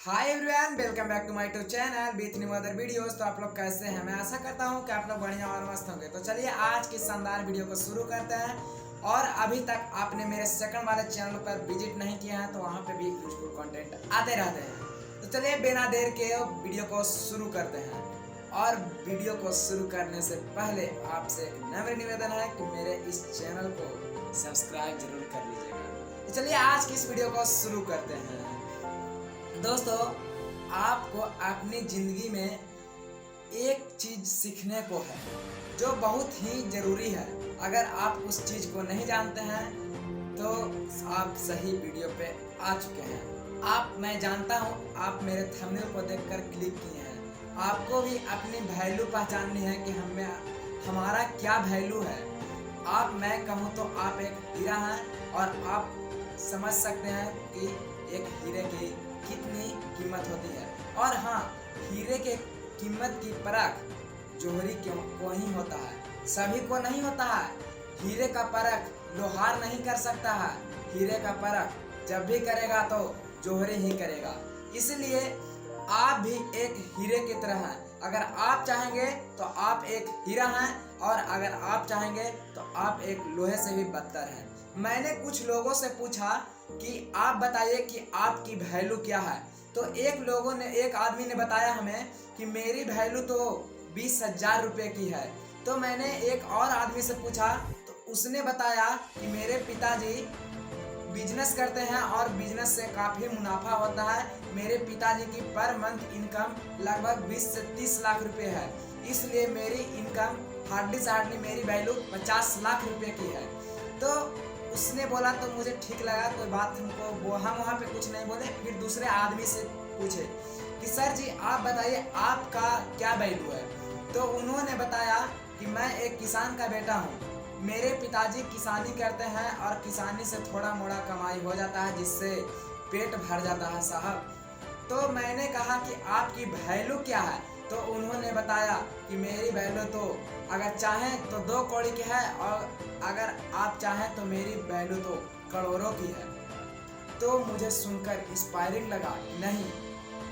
Hi everyone, welcome back to my YouTube channel with new other videos. तो आप लोग कैसे हैं? मैं आशा करता हूं कि आप लोग बढ़िया और मस्त होंगे। तो चलिए आज की शानदार वीडियो को शुरू करते हैं। और अभी तक आपने मेरे सेकंड वाले चैनल पर विजिट नहीं किया है तो वहां पे भी यूजफुल कंटेंट आते रहते हैं। तो चलिए बिना देर के वीडियो को शुरू करते हैं। और वीडियो को शुरू करने से पहले आपसे एक नम्र निवेदन है कि मेरे इस चैनल को सब्सक्राइब जरूर कर लीजिएगा। तो चलिए आज की इस वीडियो को शुरू करते हैं। दोस्तों, आपको अपनी जिंदगी में एक चीज सीखने को है जो बहुत ही जरूरी है। अगर आप उस चीज को नहीं जानते हैं तो आप सही वीडियो पे आ चुके हैं। मैं जानता हूं आप मेरे थंबनेल को देखकर क्लिक किए हैं। आपको भी अपनी वैल्यू पहचाननी है कि हमारा क्या वैल्यू है। मैं कहूँ तो आप एक हीरा हैं और आप समझ सकते हैं कि एक हीरे की कितनी कीमत होती है। और हाँ, हीरे के कीमत की परख जौहरी को ही होता है, सभी को नहीं होता है। हीरे का परख लोहार नहीं कर सकता है। हीरे का परख जब भी करेगा तो जौहरी ही करेगा। इसलिए आप भी एक हीरे की तरह हैं। अगर आप चाहेंगे तो आप एक हीरा हैं और अगर आप चाहेंगे तो आप एक लोहे से भी बदतर हैं। मैंने कुछ लोगों से पूछा कि आप बताइए कि आपकी वैल्यू क्या है। तो एक आदमी ने बताया हमें कि मेरी वैल्यू तो 20,000 रुपये की है। तो मैंने एक और आदमी से पूछा तो उसने बताया कि मेरे पिताजी बिजनेस करते हैं और बिजनेस से काफ़ी मुनाफा होता है। मेरे पिताजी की पर मंथ इनकम लगभग 20 से 30 लाख रुपए है। इसलिए मेरी इनकम हार्डली मेरी वैल्यू 50 लाख रुपए की है। तो उसने बोला तो मुझे ठीक लगा, कोई बात हमको हम वहाँ पे कुछ नहीं बोले। फिर दूसरे आदमी से पूछे कि सर जी आप बताइए आपका क्या वैल्यू है। तो उन्होंने बताया कि मैं एक किसान का बेटा हूँ। मेरे पिताजी किसानी करते हैं और किसानी से थोड़ा मोड़ा कमाई हो जाता है जिससे पेट भर जाता है साहब। तो मैंने कहा कि आपकी वैल्यू क्या है। तो उन्होंने बताया कि मेरी वैल्यू तो अगर चाहें तो 2 कौड़ी की है और अगर आप चाहें तो मेरी वैल्यू तो करोड़ों की है। तो मुझे सुनकर इंस्पायरिंग लगा, नहीं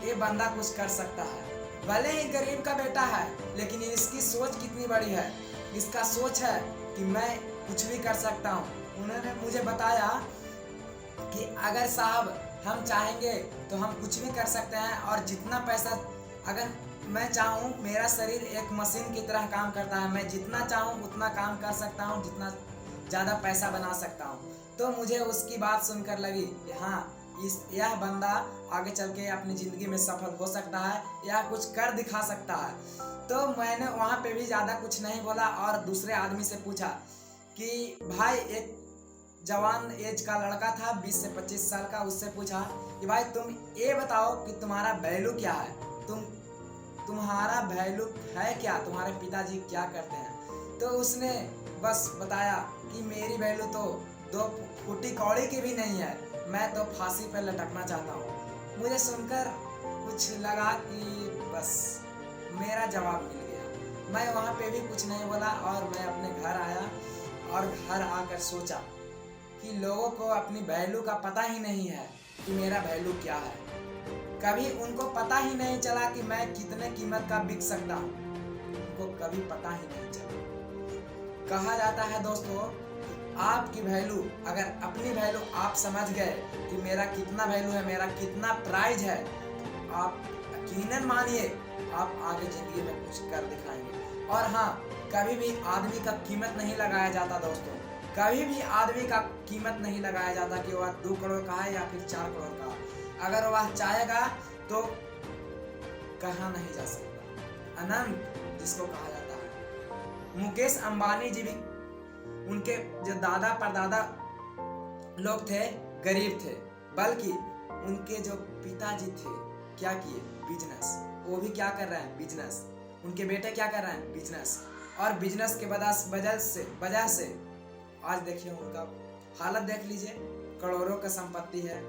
ये बंदा कुछ कर सकता है। भले ही गरीब का बेटा है लेकिन इसकी सोच कितनी बड़ी है। इसका सोच है कि मैं कुछ भी कर सकता हूँ। उन्होंने मुझे बताया कि अगर साहब हम चाहेंगे तो हम कुछ भी कर सकते हैं। और जितना पैसा अगर मैं चाहूँ, मेरा शरीर एक मशीन की तरह काम करता है। मैं जितना चाहूँ उतना काम कर सकता हूँ, जितना ज़्यादा पैसा बना सकता हूँ। तो मुझे उसकी बात सुनकर लगी कि हाँ, यह बंदा आगे चल के अपनी ज़िंदगी में सफल हो सकता है या कुछ कर दिखा सकता है। तो मैंने वहाँ पे भी ज़्यादा कुछ नहीं बोला और दूसरे आदमी से पूछा कि भाई, एक जवान एज का लड़का था 20 से 25 साल का, उससे पूछा कि भाई तुम ये बताओ कि तुम्हारा वैल्यू क्या है। तुम्हारा वैल्यू है क्या, तुम्हारे पिताजी क्या करते हैं। तो उसने बस बताया कि मेरी वैल्यू तो 2 फुटी कौड़ी की भी नहीं है, मैं तो फांसी पर लटकना चाहता हूँ। मुझे सुनकर कुछ लगा कि बस मेरा जवाब मिल गया। मैं वहाँ पे भी कुछ नहीं बोला और मैं अपने घर आया और घर आकर सोचा कि लोगों को अपनी वैल्यू का पता ही नहीं है कि मेरा वैल्यू क्या है। कभी उनको पता ही नहीं चला कि मैं कितने कीमत का बिक सकता हूँ। उनको कभी पता ही नहीं चला। कहा जाता है दोस्तों, आपकी वैल्यू, अगर अपनी वैल्यू आप समझ गए कि मेरा कितना वैल्यू है, मेरा कितना प्राइस है, तो आप यकीनन मानिए आप आगे जिंदगी में कुछ कर दिखाएंगे। और हाँ, कभी भी आदमी का कीमत नहीं लगाया जाता दोस्तों। कभी भी आदमी का कीमत नहीं लगाया जाता कि वह 2 करोड़ का है या फिर 4 करोड़ का। अगर वह चाहेगा तो कहा नहीं जा सकता। अनंत जिसको कहा जाता है। मुकेश अंबानी जी भी, उनके जो दादा परदादा लोग थे गरीब थे, बल्कि उनके जो पिताजी थे क्या किए, बिजनेस। वो भी क्या कर रहे हैं, बिजनेस। उनके बेटे क्या कर रहे हैं, बिजनेस। और बिजनेस के वजह से आज देखिए उनका हालत देख लीजिए, करोड़ों का संपत्ति है।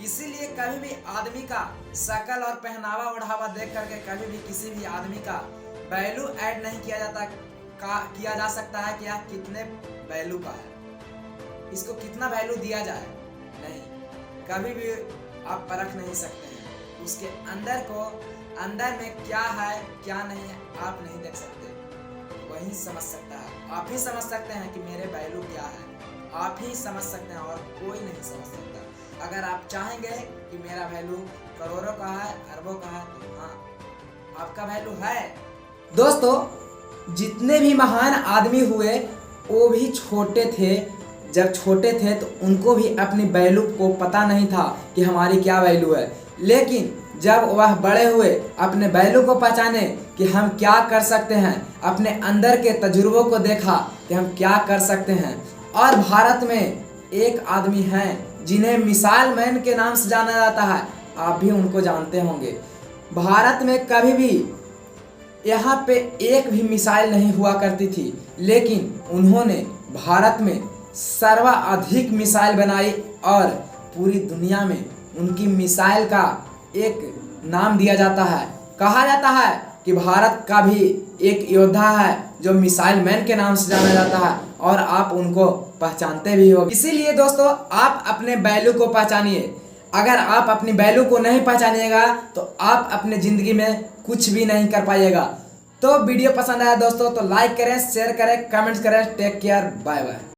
इसीलिए कभी भी आदमी का शकल और पहनावा ओढ़ावा देख करके कभी भी किसी भी आदमी का वैल्यू ऐड नहीं किया जा सकता है कि यह कितने वैल्यू का है, इसको कितना वैल्यू दिया जाए। नहीं, कभी भी आप परख नहीं सकते हैं। उसके अंदर में क्या है क्या नहीं है आप नहीं देख सकते, वही समझ सकता है। आप ही समझ सकते हैं कि मेरे वैल्यू क्या है, आप ही समझ सकते हैं और कोई नहीं समझ सकता। अगर आप चाहेंगे कि मेरा वैल्यू करोड़ों का है, अरबों का है, तो हाँ आपका वैल्यू है। दोस्तों जितने भी महान आदमी हुए वो भी छोटे थे। जब छोटे थे तो उनको भी अपनी वैल्यू को पता नहीं था कि हमारी क्या वैल्यू है, लेकिन जब वह बड़े हुए अपने वैल्यू को पहचाने कि हम क्या कर सकते हैं, अपने अंदर के तजुर्बों को देखा कि हम क्या कर सकते हैं। और भारत में एक आदमी हैं जिन्हें मिसाइल मैन के नाम से जाना जाता है, आप भी उनको जानते होंगे। भारत में कभी भी यहाँ पे एक भी मिसाइल नहीं हुआ करती थी, लेकिन उन्होंने भारत में सर्वाधिक मिसाइल बनाई और पूरी दुनिया में उनकी मिसाइल का एक नाम दिया जाता है। कहा जाता है कि भारत का भी एक योद्धा है जो मिसाइल मैन के नाम से जाना जाता है, और आप उनको पहचानते भी हो। इसीलिए दोस्तों आप अपने वैल्यू को पहचानिए। अगर आप अपनी वैल्यू को नहीं पहचानिएगा तो आप अपने ज़िंदगी में कुछ भी नहीं कर पाइएगा। तो वीडियो पसंद आया दोस्तों तो लाइक करें, शेयर करें, कमेंट्स करें। Take care, bye bye.